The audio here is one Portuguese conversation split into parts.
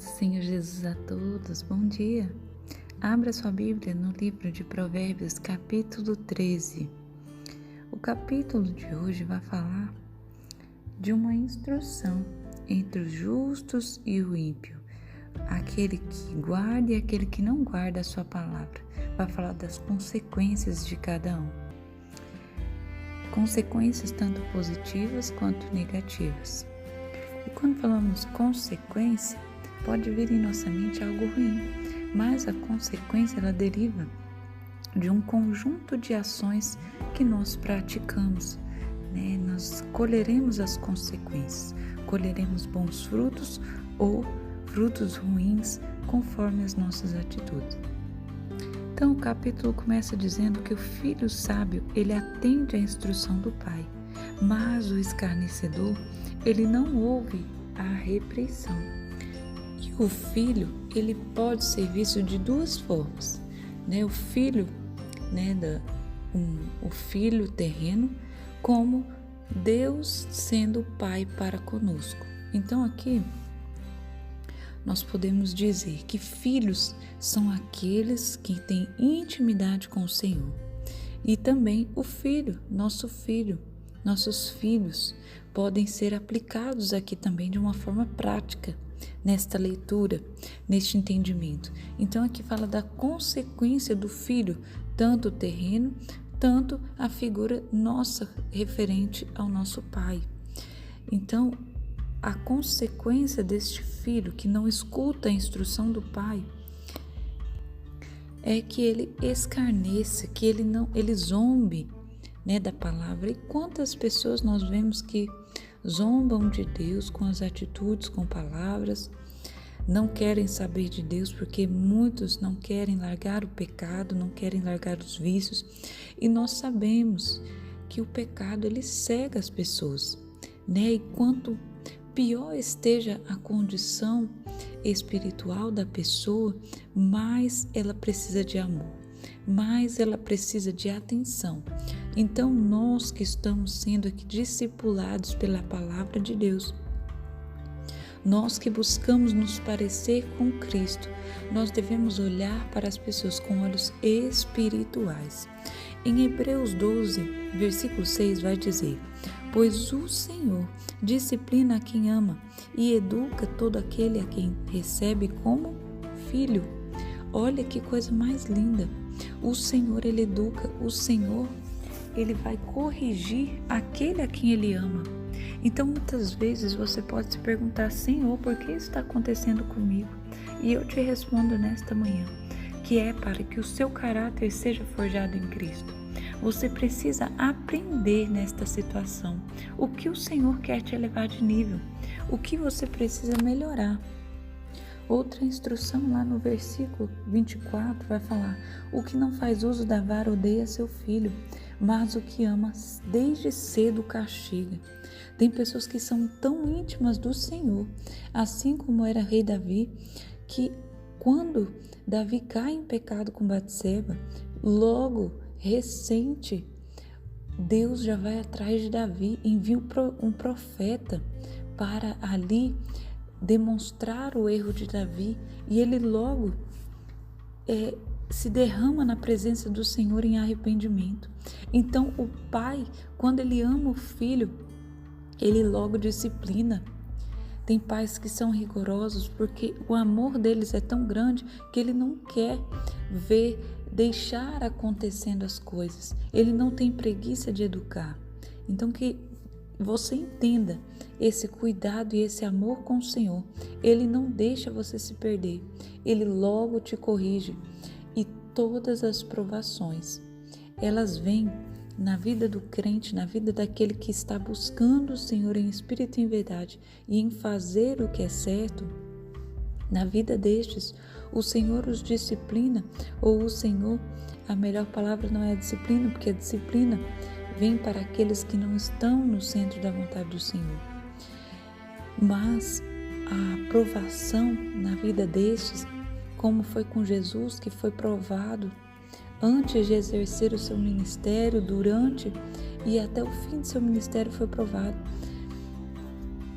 paz do Senhor Jesus a todos, bom dia. Abra sua Bíblia no livro de Provérbios, capítulo 13. O capítulo de hoje vai falar de uma instrução entre os justos e o ímpio, aquele que guarda e aquele que não guarda a sua palavra. Vai falar das consequências de cada um. Consequências tanto positivas quanto negativas. E quando falamos consequência, pode vir em nossa mente algo ruim, mas a consequência ela deriva de um conjunto de ações que nós praticamos, né? Nós colheremos as consequências, colheremos bons frutos ou frutos ruins conforme as nossas atitudes. Então o capítulo começa dizendo que o filho sábio ele atende à instrução do pai, mas o escarnecedor ele não ouve a repreensão. E o filho, ele pode ser visto de duas formas, né? O filho, o filho terreno, como Deus sendo pai para conosco. Então aqui nós podemos dizer que filhos são aqueles que têm intimidade com o Senhor. E também o filho, nossos filhos podem ser aplicados aqui também de uma forma prática, nesta leitura, neste entendimento. Então aqui fala da consequência do filho, tanto o terreno, tanto a figura nossa referente ao nosso pai. Então a consequência deste filho que não escuta a instrução do pai é que ele escarneça, que ele zombe, da palavra. E quantas pessoas nós vemos que zombam de Deus com as atitudes, com palavras, não querem saber de Deus porque muitos não querem largar o pecado, não querem largar os vícios, e nós sabemos que o pecado ele cega as pessoas, E quanto pior esteja a condição espiritual da pessoa, mais ela precisa de amor, mais ela precisa de atenção. Então nós que estamos sendo aqui discipulados pela palavra de Deus, nós que buscamos nos parecer com Cristo, nós devemos olhar para as pessoas com olhos espirituais. Em Hebreus 12, versículo 6 vai dizer: pois o Senhor disciplina a quem ama e educa todo aquele a quem recebe como filho. Olha que coisa mais linda! O Senhor, Ele educa, o Senhor, Ele vai corrigir aquele a quem Ele ama. Então, muitas vezes você pode se perguntar: Senhor, por que isso está acontecendo comigo? E eu te respondo nesta manhã, que é para que o seu caráter seja forjado em Cristo. Você precisa aprender nesta situação o que o Senhor quer te elevar de nível, o que você precisa melhorar. Outra instrução lá no versículo 24 vai falar: o que não faz uso da vara odeia seu filho, mas o que ama desde cedo castiga. Tem pessoas que são tão íntimas do Senhor, assim como era rei Davi, que quando Davi cai em pecado com Batseba, logo ressente, Deus já vai atrás de Davi, envia um profeta para ali demonstrar o erro de Davi, e ele logo se derrama na presença do Senhor em arrependimento. Então o pai, quando ele ama o filho, ele logo disciplina. Tem pais que são rigorosos porque o amor deles é tão grande que ele não quer deixar acontecendo as coisas. Ele não tem preguiça de educar. Então que você entenda esse cuidado e esse amor com o Senhor. Ele não deixa você se perder. Ele logo te corrige. E todas as provações, elas vêm na vida do crente, na vida daquele que está buscando o Senhor em espírito e em verdade e em fazer o que é certo. Na vida destes, o Senhor os disciplina, ou o Senhor, a melhor palavra não é a disciplina, porque a disciplina vem para aqueles que não estão no centro da vontade do Senhor. Mas a provação na vida destes, como foi com Jesus, que foi provado antes de exercer o seu ministério, durante e até o fim do seu ministério foi provado.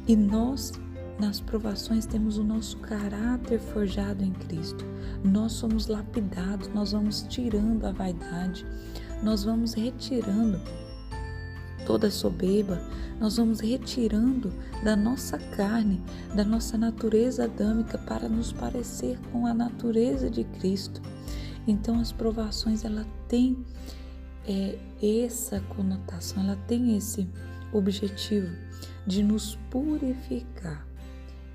E nós nas provações temos o nosso caráter forjado em Cristo. Nós somos lapidados, nós vamos tirando a vaidade, nós vamos retirando toda a soberba, nós vamos retirando da nossa carne, da nossa natureza adâmica para nos parecer com a natureza de Cristo. Então as provações, ela tem essa conotação, ela tem esse objetivo de nos purificar.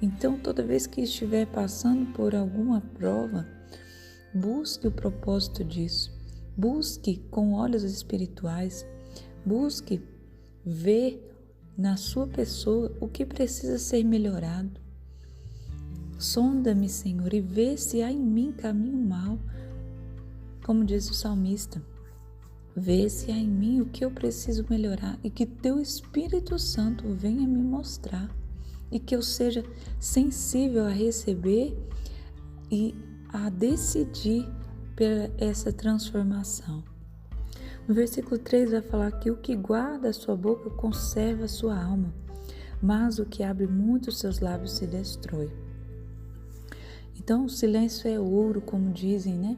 Então, toda vez que estiver passando por alguma prova, busque o propósito disso, busque com olhos espirituais, busque ver na sua pessoa o que precisa ser melhorado. Sonda-me, Senhor, e vê se há em mim caminho mau, como diz o salmista. Vê se há em mim o que eu preciso melhorar e que teu Espírito Santo venha me mostrar e que eu seja sensível a receber e a decidir por essa transformação. No versículo 3 vai falar que o que guarda a sua boca conserva a sua alma, mas o que abre muito os seus lábios se destrói. Então o silêncio é ouro, como dizem, né?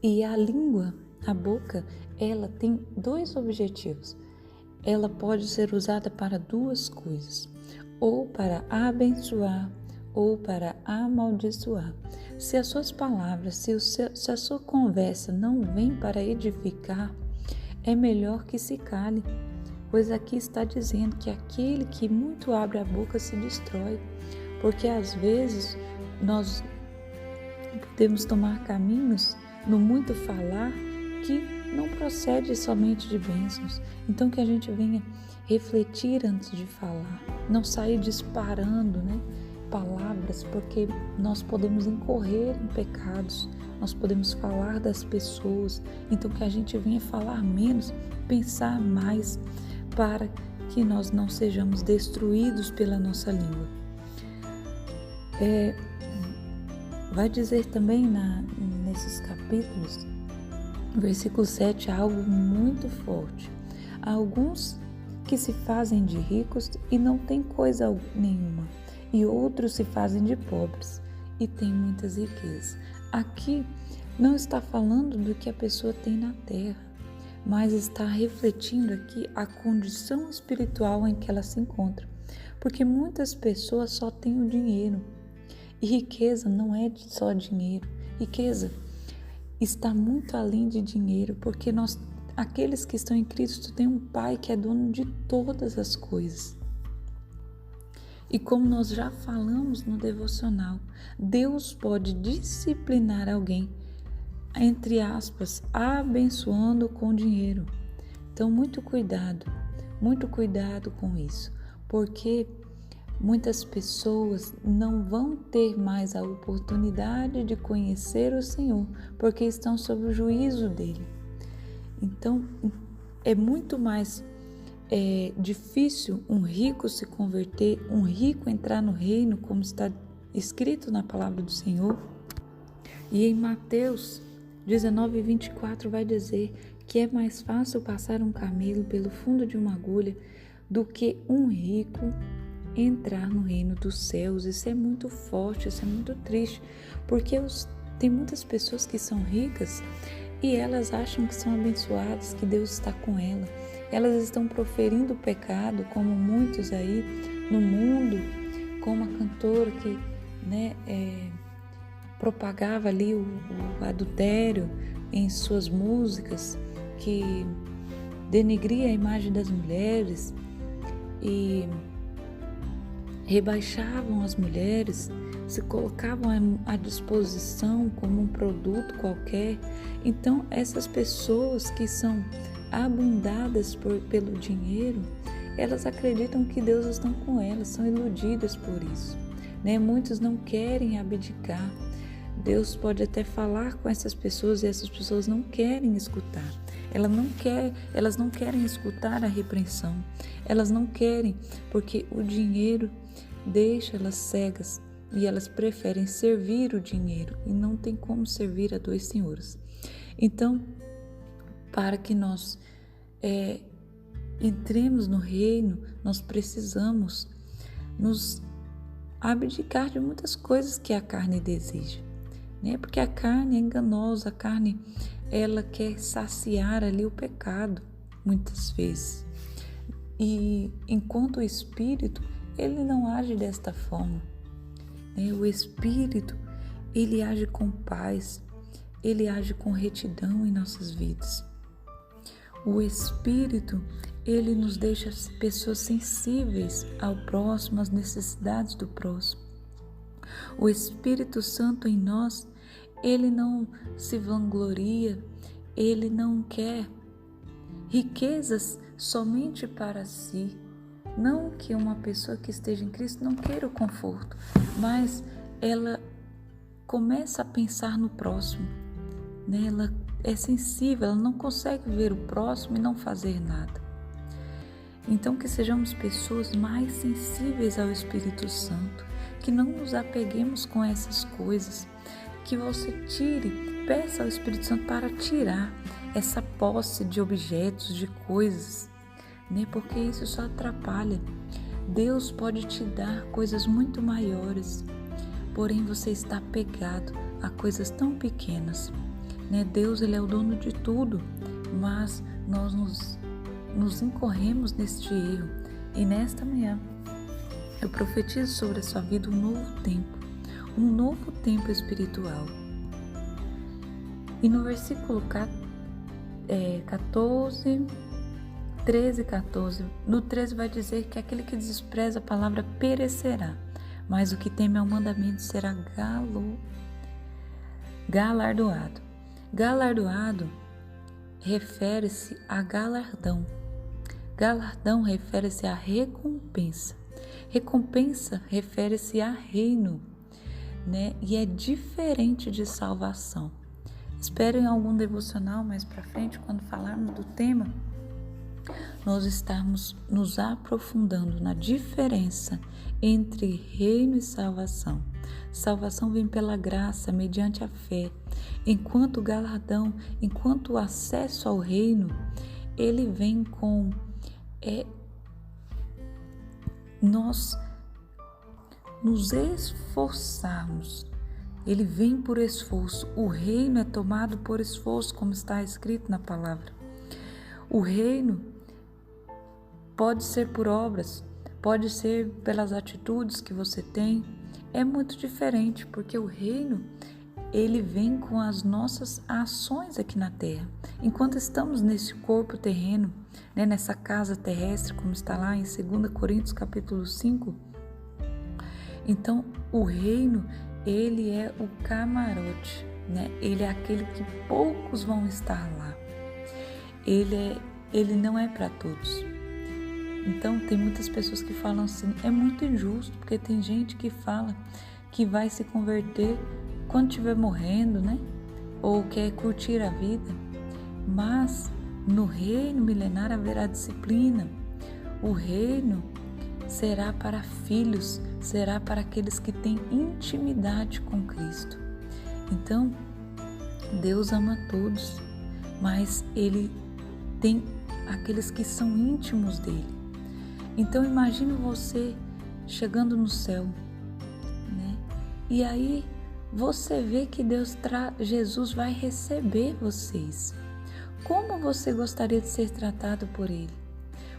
E a língua, a boca, ela tem dois objetivos. Ela pode ser usada para duas coisas, ou para abençoar ou para amaldiçoar. Se as suas palavras, se a sua conversa não vem para edificar, é melhor que se cale, pois aqui está dizendo que aquele que muito abre a boca se destrói, porque às vezes nós podemos tomar caminhos no muito falar que não procede somente de bênçãos. Então que a gente venha refletir antes de falar, não sair disparando, palavras, porque nós podemos incorrer em pecados, nós podemos falar das pessoas. Então que a gente venha falar menos, pensar mais, para que nós não sejamos destruídos pela nossa língua. Vai dizer também nesses capítulos, versículo 7, algo muito forte. Há alguns que se fazem de ricos e não têm coisa nenhuma, e outros se fazem de pobres e têm muitas riquezas. Aqui não está falando do que a pessoa tem na terra, mas está refletindo aqui a condição espiritual em que ela se encontra, porque muitas pessoas só têm o dinheiro, e riqueza não é só dinheiro, riqueza está muito além de dinheiro, porque aqueles que estão em Cristo têm um Pai que é dono de todas as coisas. E como nós já falamos no devocional, Deus pode disciplinar alguém, entre aspas, abençoando com dinheiro. Então, muito cuidado com isso, porque muitas pessoas não vão ter mais a oportunidade de conhecer o Senhor, porque estão sob o juízo dele. Então, é muito mais difícil um rico se converter, um rico entrar no reino, como está escrito na palavra do Senhor. E em Mateus 19:24 vai dizer que é mais fácil passar um camelo pelo fundo de uma agulha do que um rico entrar no reino dos céus. Isso é muito forte, isso é muito triste, porque tem muitas pessoas que são ricas e elas acham que são abençoadas, que Deus está com elas. Elas estão proferindo o pecado, como muitos aí no mundo, como a cantora que propagava ali o adultério em suas músicas, que denegria a imagem das mulheres e rebaixavam as mulheres, se colocavam à disposição como um produto qualquer. Então, essas pessoas que são abundadas pelo dinheiro, elas acreditam que Deus está com elas, são iludidas por isso. Muitos não querem abdicar. Deus pode até falar com essas pessoas e essas pessoas não querem escutar. Elas não querem escutar a repreensão. Elas não querem, porque o dinheiro deixa elas cegas e elas preferem servir o dinheiro e não tem como servir a dois senhores. Então, para que nós entremos no reino, nós precisamos nos abdicar de muitas coisas que a carne deseja, né? Porque a carne é enganosa, a carne ela quer saciar ali o pecado, muitas vezes. E enquanto o Espírito, ele não age desta forma, né? O Espírito, ele age com paz, ele age com retidão em nossas vidas. O Espírito, ele nos deixa pessoas sensíveis ao próximo, às necessidades do próximo. O Espírito Santo em nós, ele não se vangloria, ele não quer riquezas somente para si. Não que uma pessoa que esteja em Cristo não queira o conforto, mas ela começa a pensar no próximo, né? Ela é sensível, ela não consegue ver o próximo e não fazer nada. Então que sejamos pessoas mais sensíveis ao Espírito Santo, que não nos apeguemos com essas coisas, que você peça ao Espírito Santo para tirar essa posse de objetos, de coisas, né? Porque isso só atrapalha. Deus pode te dar coisas muito maiores, porém você está apegado a coisas tão pequenas, né? Deus, ele é o dono de tudo, mas nós nos incorremos neste erro. E nesta manhã eu profetizo sobre a sua vida um novo tempo espiritual. E no versículo 13 e 14, no 13 vai dizer que aquele que despreza a palavra perecerá, mas o que teme ao mandamento será galardoado. Galardoado refere-se a galardão. Galardão refere-se a recompensa. Recompensa refere-se a reino, né? E é diferente de salvação. Espero em algum devocional mais para frente, quando falarmos do tema, nós estarmos nos aprofundando na diferença entre reino e salvação. Salvação vem pela graça, mediante a fé, enquanto o galardão, enquanto o acesso ao reino, ele vem com nós nos esforçarmos. Ele vem por esforço. O reino é tomado por esforço, como está escrito na palavra. O reino pode ser por obras, pode ser pelas atitudes que você tem. É muito diferente, porque o reino, ele vem com as nossas ações aqui na terra. Enquanto estamos nesse corpo terreno, né, nessa casa terrestre, como está lá em 2 Coríntios capítulo 5, então o reino, ele é o camarote, né? Ele é aquele que poucos vão estar lá. Ele não é para todos. Então tem muitas pessoas que falam assim, é muito injusto, porque tem gente que fala que vai se converter quando estiver morrendo, né? Ou quer curtir a vida. Mas no reino milenar haverá disciplina. O reino será para filhos, será para aqueles que têm intimidade com Cristo. Então, Deus ama todos, mas Ele tem aqueles que são íntimos dele. Então, imagine você chegando no céu, né? E aí você vê que Jesus vai receber vocês. Como você gostaria de ser tratado por Ele?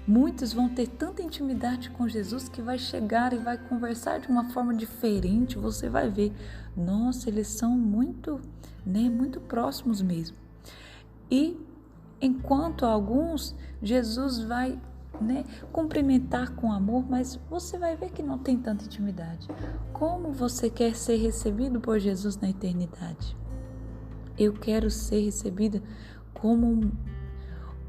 Muitos vão ter tanta intimidade com Jesus que vai chegar e vai conversar de uma forma diferente. Você vai ver, nossa, eles são muito, né, muito próximos mesmo. E enquanto alguns, Jesus vai, né, cumprimentar com amor, mas você vai ver que não tem tanta intimidade. Como você quer ser recebido por Jesus na eternidade? Eu quero ser recebida como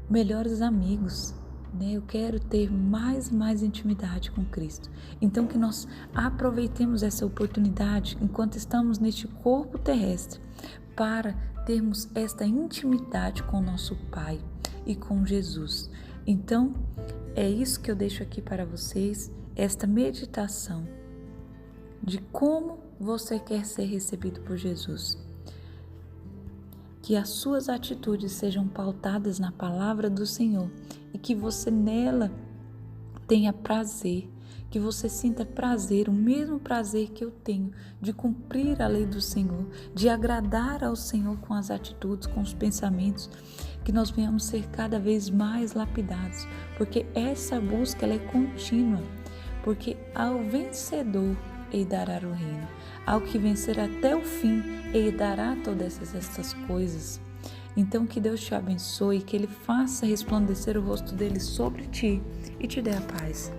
melhores amigos, né? Eu quero ter mais e mais intimidade com Cristo. Então que nós aproveitemos essa oportunidade enquanto estamos neste corpo terrestre para termos esta intimidade com nosso Pai e com Jesus. Então é isso que eu deixo aqui para vocês, esta meditação de como você quer ser recebido por Jesus. Que as suas atitudes sejam pautadas na palavra do Senhor e que você nela tenha prazer, que que você sinta prazer, o mesmo prazer que eu tenho de cumprir a lei do Senhor, de agradar ao Senhor com as atitudes, com os pensamentos, que nós venhamos ser cada vez mais lapidados, porque essa busca ela é contínua, porque ao vencedor Ele dará o reino, ao que vencer até o fim, Ele dará todas essas coisas. Então que Deus te abençoe, que Ele faça resplandecer o rosto dele sobre ti e te dê a paz.